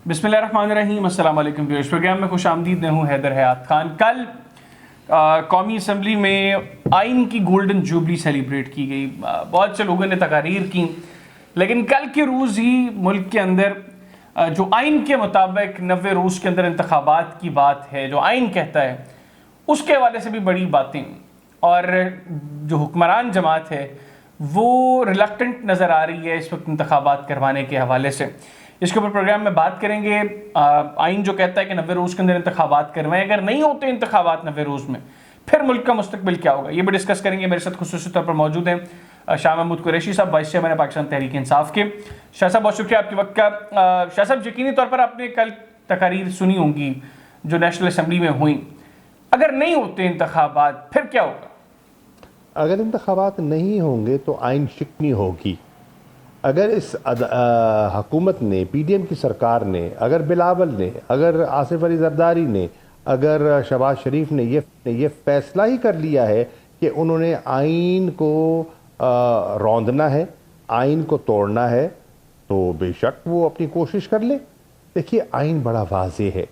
बिस्मिल्लाहिर्रहमानिर्रहीम। अस्सलाम वालेकुम व्यूअर्स, प्रोग्राम में खुश आमदीद। मैं हूँ हैदर हयात खान। कल कौमी असम्बली में आइन की गोल्डन जुबली सेलिब्रेट की गई। बहुत से लोगों ने तकारीर की, लेकिन कल के रोज़ ही मुल्क के अंदर जो आइन के मुताबिक 90 रोज़ के अंदर इंतखाबात की बात है, जो आइन कहता है, उसके हवाले से भी बड़ी बातें। और जो हुक्मरान जमात है वो रिलक्टेंट नज़र आ रही है इस वक्त इंतखाबात करवाने के हवाले से। इसके ऊपर प्रोग्राम में बात करेंगे। आइन जो कहता है कि 90 रोज़ के अंदर इंतखाबात करवाएं, अगर नहीं होते इंतखाबात 90 रोज़ में, फिर मुल्क का मुस्तकबिल क्या होगा, ये भी डिस्कस करेंगे। मेरे साथ खुसूसी तौर पर मौजूद हैं शाह महमूद कुरैशी साहब, वाइस चेयरमैन पाकिस्तान तहरीक इंसाफ के। शाह साहब, बहुत शुक्रिया आपके वक्त का। शाह साहब, यकीनी तौर पर आपने कल तकारीर सुनी होंगी जो नेशनल असम्बली में हुई। अगर नहीं होते इंतखाबात फिर क्या होगा? अगर इंतखाबात नहीं होंगे तो आइन शिकनी होगी। अगर इस हुकूमत ने, पीडीएम की सरकार ने, अगर बिलावल ने, अगर आसिफ अली जरदारी ने, अगर शहबाज शरीफ ने ये फैसला ही कर लिया है कि उन्होंने आइन को रौंदना है, आइन को तोड़ना है, तो बेशक वो अपनी कोशिश कर ले। देखिए, आइन बड़ा वाज़ेह है।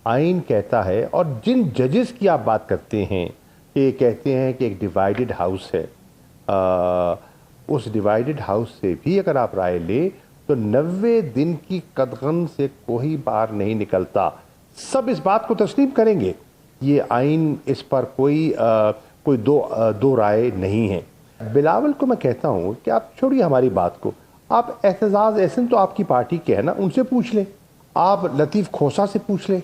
आइन कहता है, और जिन जजेस की आप बात करते हैं कि कहते हैं कि एक डिवाइडेड हाउस है, उस डिवाइडेड हाउस से भी अगर आप राय ले तो 90 दिन की कदगन से कोई बाहर नहीं निकलता। सब इस बात को तस्लीम करेंगे। ये आइन, इस पर कोई दो राय नहीं है। बिलावल को मैं कहता हूँ कि आप छोड़िए हमारी बात को, आप एहतजाज एहसन तो आपकी पार्टी के है ना, उनसे पूछ लें। आप लतीफ़ खोसा से पूछ लें।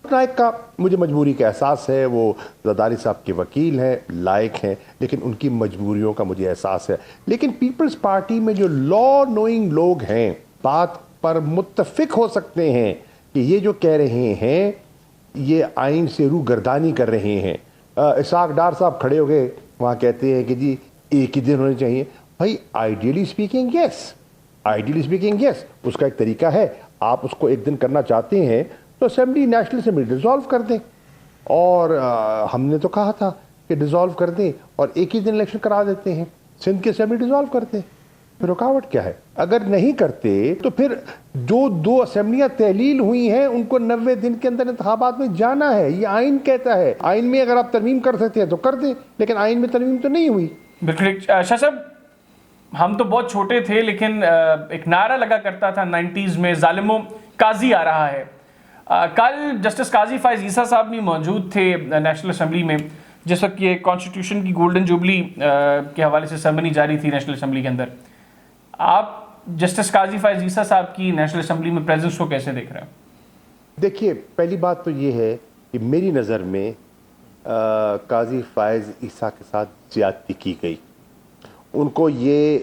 नायक का मुझे मजबूरी का एहसास है, वो जरदारी साहब के वकील हैं, लायक हैं, लेकिन उनकी मजबूरियों का मुझे एहसास है। लेकिन पीपल्स पार्टी में जो लॉ नोइंग लोग हैं, बात पर मुत्तफिक हो सकते हैं कि ये जो कह रहे हैं ये आइन से रूगर्दानी कर रहे हैं। इसाक डार साहब खड़े हो गए, वहाँ कहते हैं कि जी एक ही दिन होने चाहिए। भाई, आइडियली स्पीकिंग यस, उसका एक तरीका है। आप उसको एक दिन करना चाहते हैं तो असेंबली, नेशनल असेंबली डिसॉल्व कर दें। और हमने तो कहा था कि डिसॉल्व कर दें और एक ही दिन इलेक्शन करा देते हैं, सिंध की असेंबली डिसॉल्व कर दें। फिर रुकावट क्या है? अगर नहीं करते तो फिर जो दो असेंबलियां तहलील हुई हैं उनको 90 दिन के अंदर इंतखाबात में जाना है। ये आइन कहता है। आइन में अगर आप तरमीम कर सकते हैं तो कर दें, लेकिन आइन में तरमीम तो नहीं हुई। बिल्कुल। शाह साहब, हम तो बहुत छोटे थे, लेकिन एक नारा लगा करता था 90s में, जालिमों काजी आ रहा है। कल जस्टिस काजी फायज ईसा साहब भी मौजूद थे नेशनल असम्बली में, जिस वक्त ये कॉन्स्टिट्यूशन की गोल्डन जुबली के हवाले से सेरेमनी जारी थी नेशनल असम्बली के अंदर। आप जस्टिस काजी फायज ईसा साहब की नेशनल असम्बली में प्रेजेंस को कैसे देख रहे हैं? देखिए, पहली बात तो ये है कि मेरी नज़र में काजी फायज ईसा के साथ ज़्यादती की गई। उनको ये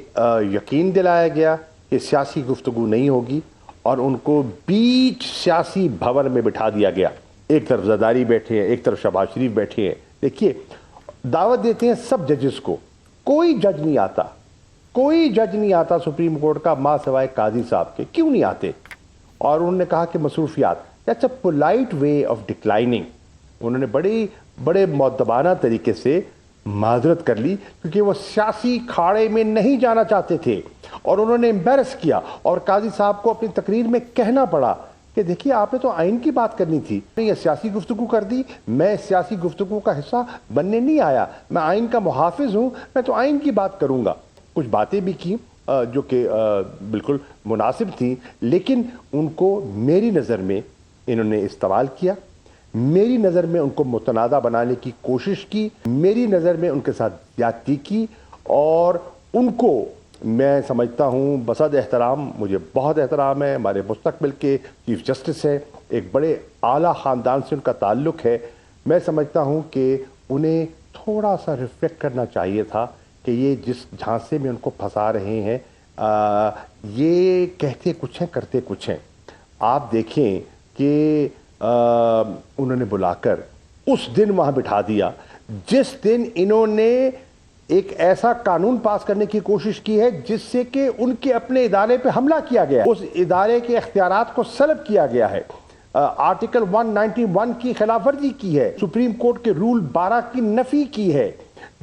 यकीन दिलाया गया कि सियासी गुफ्तगू नहीं होगी और उनको बीच सियासी भवन में बिठा दिया गया। एक तरफ जरदारी बैठे हैं, एक तरफ शहबाज शरीफ बैठे हैं। देखिए, दावत देते हैं सब जजेस को, कोई जज नहीं आता सुप्रीम कोर्ट का मां सवाए काजी साहब के। क्यों नहीं आते? और उन्होंने कहा कि मसरूफियात, that's a polite way of declining. उन्होंने बड़े मुअद्दबाना तरीके से माजरत कर ली, क्योंकि वो सियासी खाड़े में नहीं जाना चाहते थे और उन्होंने एम्बेरस किया। और काजी साहब को अपनी तकरीर में कहना पड़ा कि देखिए, आपने तो आइन की बात करनी थी, ये सियासी गुफ्तगू कर दी। मैं सियासी गुफ्तगू का हिस्सा बनने नहीं आया, मैं आइन का मुहाफिज हूँ, मैं तो आइन की बात करूँगा। कुछ बातें भी की जो कि बिल्कुल मुनासिब थी, लेकिन उनको मेरी नज़र में इन्होंने इस्तेमाल किया। मेरी नज़र में उनको मुतनादा बनाने की कोशिश की, मेरी नज़र में उनके साथ ज्यादती की। और उनको मैं समझता हूँ बसद एहतराम, मुझे बहुत एहतराम है, हमारे मुस्तकबिल के चीफ जस्टिस हैं, एक बड़े आला ख़ानदान से उनका ताल्लुक़ है। मैं समझता हूँ कि उन्हें थोड़ा सा रिफ्लेक्ट करना चाहिए था कि ये जिस झांसे में उनको फंसा रहे हैं, ये कहते कुछ हैं, करते कुछ हैं। आप देखें कि उन्होंने बुलाकर उस दिन वहां बिठा दिया जिस दिन इन्होंने एक ऐसा कानून पास करने की कोशिश की है जिससे कि उनके अपने इदारे पे हमला किया गया है, उस इदारे के इख्तियारात को सल्ब किया गया है, आर्टिकल 191 की खिलाफ वर्जी की है, सुप्रीम कोर्ट के रूल 12 की नफी की है,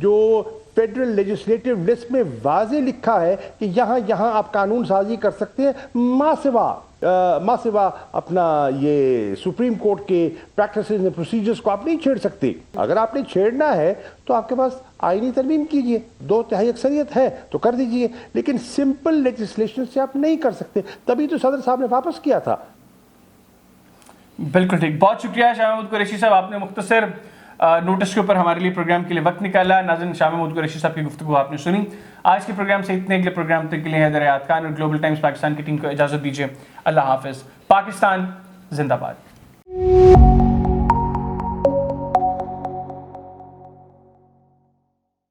जो फेडरल लेजिस्लेटिव लिस्ट में वाजे लिखा है कि यहां आप कानून साजी कर सकते हैं, मां सिवा माँ सिवा अपना ये सुप्रीम कोर्ट के प्रैक्टिसेस एंड प्रोसीजर्स को आप नहीं छेड़ सकते। अगर आपने छेड़ना है तो आपके पास आईनी तरमीम कीजिए, 2/3 अक्सरियत है तो कर दीजिए, लेकिन सिंपल लेजिस्लेशन से आप नहीं कर सकते। तभी तो सदर साहब ने वापस किया था। बिल्कुल ठीक, बहुत शुक्रिया शाह महमूद कुरैशी साहब, आपने मुख्तसर नोटिस के ऊपर हमारे लिए प्रोग्राम के लिए वक्त निकाला। नाज़रीन, शाह महमूद कुरैशी साहब की गुफ्तगू आपने सुनी। आज के प्रोग्राम से इतने, अगले प्रोग्राम तक के लिए हैदर हयात खान और ग्लोबल टाइम्स पाकिस्तान की टीम को इजाज़त दीजिए। अल्लाह हाफिज़। पाकिस्तान जिंदाबाद।